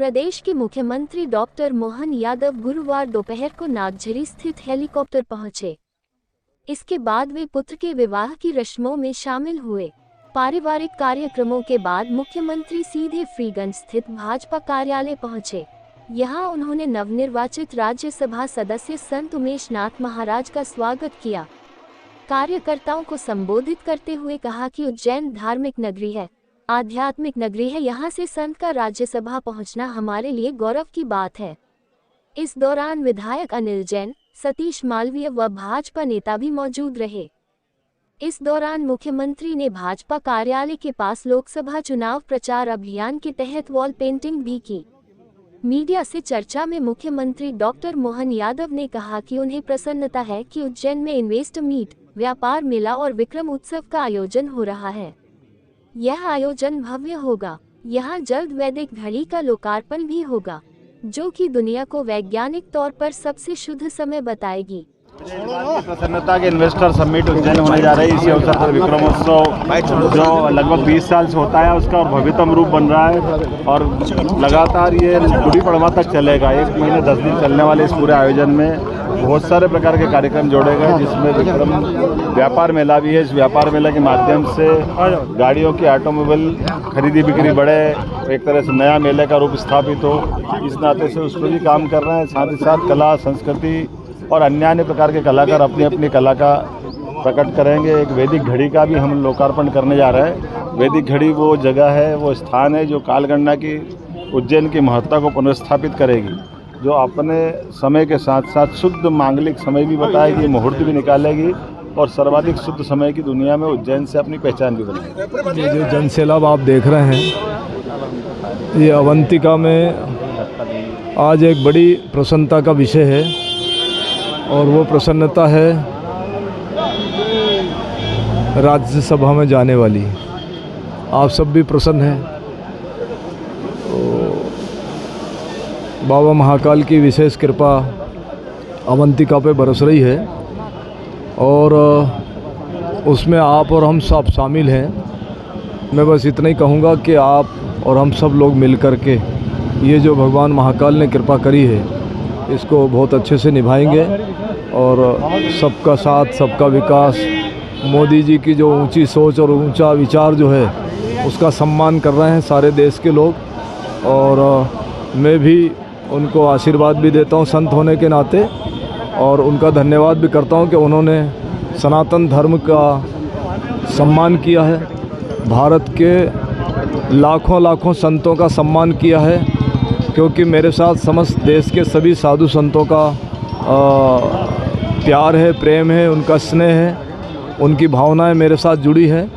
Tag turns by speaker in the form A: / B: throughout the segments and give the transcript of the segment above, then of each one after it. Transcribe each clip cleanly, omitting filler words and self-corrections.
A: प्रदेश के मुख्यमंत्री डॉक्टर मोहन यादव गुरुवार दोपहर को नागझरी स्थित हेलीकॉप्टर पहुंचे। इसके बाद वे पुत्र के विवाह की रस्मों में शामिल हुए। पारिवारिक कार्यक्रमों के बाद मुख्यमंत्री सीधे फ्रीगंज स्थित भाजपा कार्यालय पहुंचे। यहां उन्होंने नवनिर्वाचित राज्यसभा सदस्य संत उमेश नाथ महाराज का स्वागत किया। कार्यकर्ताओं को संबोधित करते हुए कहा कि उज्जैन धार्मिक नगरी है, आध्यात्मिक नगरी है। यहां से संत का राज्यसभा पहुंचना हमारे लिए गौरव की बात है। इस दौरान विधायक अनिल जैन, सतीश मालवीय व भाजपा नेता भी मौजूद रहे। इस दौरान मुख्यमंत्री ने भाजपा कार्यालय के पास लोकसभा चुनाव प्रचार अभियान के तहत वॉल पेंटिंग भी की। मीडिया से चर्चा में मुख्यमंत्री डॉक्टर मोहन यादव ने कहा कि उन्हें प्रसन्नता है कि उज्जैन में इन्वेस्ट मीट, व्यापार मेला और विक्रम उत्सव का आयोजन हो रहा है। यह आयोजन भव्य होगा। यहाँ जल्द वैदिक घड़ी का लोकार्पण भी होगा, जो कि दुनिया को वैज्ञानिक तौर पर सबसे शुद्ध समय बताएगी।
B: प्रसन्नता के इन्वेस्टर समिट उज्जैन होने जा रही है। इसी अवसर पर विक्रमोत्सव जो लगभग 20 साल से होता है उसका और भव्यतम रूप बन रहा है और लगातार ये गुड़ी पड़वा तक चलेगा। 1 महीने 10 दिन चलने वाले इस पूरे आयोजन में बहुत सारे प्रकार के कार्यक्रम जोड़े गए, जिसमें विक्रम व्यापार मेला भी है। इस व्यापार मेला के माध्यम से गाड़ियों की ऑटोमोबाइल खरीदी बिक्री बढ़े, एक तरह से नया मेले का रूप स्थापित हो, इस नाते से उस पर भी काम कर रहे हैं। साथ ही साथ कला, संस्कृति और अन्य प्रकार के कलाकार अपनी अपनी कला का प्रकट करेंगे। एक वैदिक घड़ी का भी हम लोकार्पण करने जा रहे हैं। वैदिक घड़ी वो जगह है, वो स्थान है जो कालगणना की उज्जैन की महत्ता को पुनर्स्थापित करेगी, जो अपने समय के साथ साथ शुद्ध मांगलिक समय भी बताएगी, मुहूर्त भी निकालेगी और सर्वाधिक शुद्ध समय की दुनिया में उज्जैन से अपनी पहचान भी बनाएगी।
C: ये जो जनसैलाब आप देख रहे हैं, ये अवंतिका में आज एक बड़ी प्रसन्नता का विषय है और वो प्रसन्नता है राज्यसभा में जाने वाली। आप सब भी प्रसन्न हैं। बाबा महाकाल की विशेष कृपा अवंतिका पे बरस रही है और उसमें आप और हम सब शामिल हैं। मैं बस इतना ही कहूँगा कि आप और हम सब लोग मिल कर के ये जो भगवान महाकाल ने कृपा करी है इसको बहुत अच्छे से निभाएंगे और सबका साथ, सबका विकास, मोदी जी की जो ऊंची सोच और ऊंचा विचार जो है उसका सम्मान कर रहे हैं सारे देश के लोग। और मैं भी उनको आशीर्वाद भी देता हूं संत होने के नाते और उनका धन्यवाद भी करता हूं कि उन्होंने सनातन धर्म का सम्मान किया है, भारत के लाखों लाखों संतों का सम्मान किया है, क्योंकि मेरे साथ समस्त देश के सभी साधु संतों का प्यार है, प्रेम है, उनका स्नेह है, उनकी भावनाएं मेरे साथ जुड़ी है।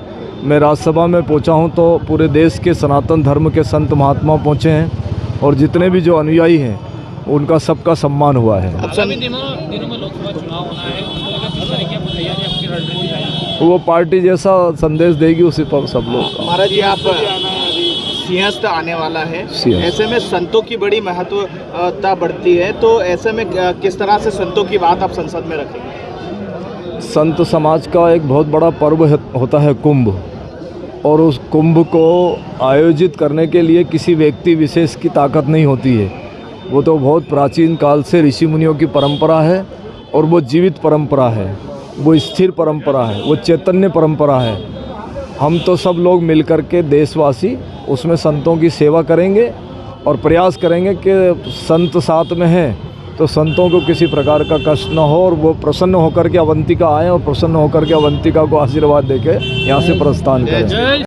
C: मैं राज्यसभा में पहुंचा हूं तो पूरे देश के सनातन धर्म के संत महात्मा पहुंचे हैं और जितने भी जो अनुयायी हैं उनका सबका सम्मान हुआ है। दिनों में लोकसभा चुनाव होना है, किस तरह की तैयारी आपकी रणनीति है? वो पार्टी जैसा संदेश देगी उसी पर सब लोग।
D: महाराज जी, आप सिंहस्थ आने वाला है, ऐसे में संतों की बड़ी महत्वता बढ़ती है, तो ऐसे में किस तरह से संतों की बात आप संसद में रखेंगे?
C: संत समाज का एक बहुत बड़ा पर्व होता है कुंभ, और उस कुंभ को आयोजित करने के लिए किसी व्यक्ति विशेष की ताकत नहीं होती है। वो तो बहुत प्राचीन काल से ऋषि मुनियों की परंपरा है और वो जीवित परंपरा है, वो स्थिर परंपरा है, वो चैतन्य परंपरा है। हम तो सब लोग मिलकर के देशवासी उसमें संतों की सेवा करेंगे और प्रयास करेंगे कि संत साथ में हैं तो संतों को किसी प्रकार का कष्ट न हो और वो प्रसन्न होकर के अवंतिका आएँ और प्रसन्न होकर के अवंतिका को आशीर्वाद देके यहाँ से प्रस्थान करें।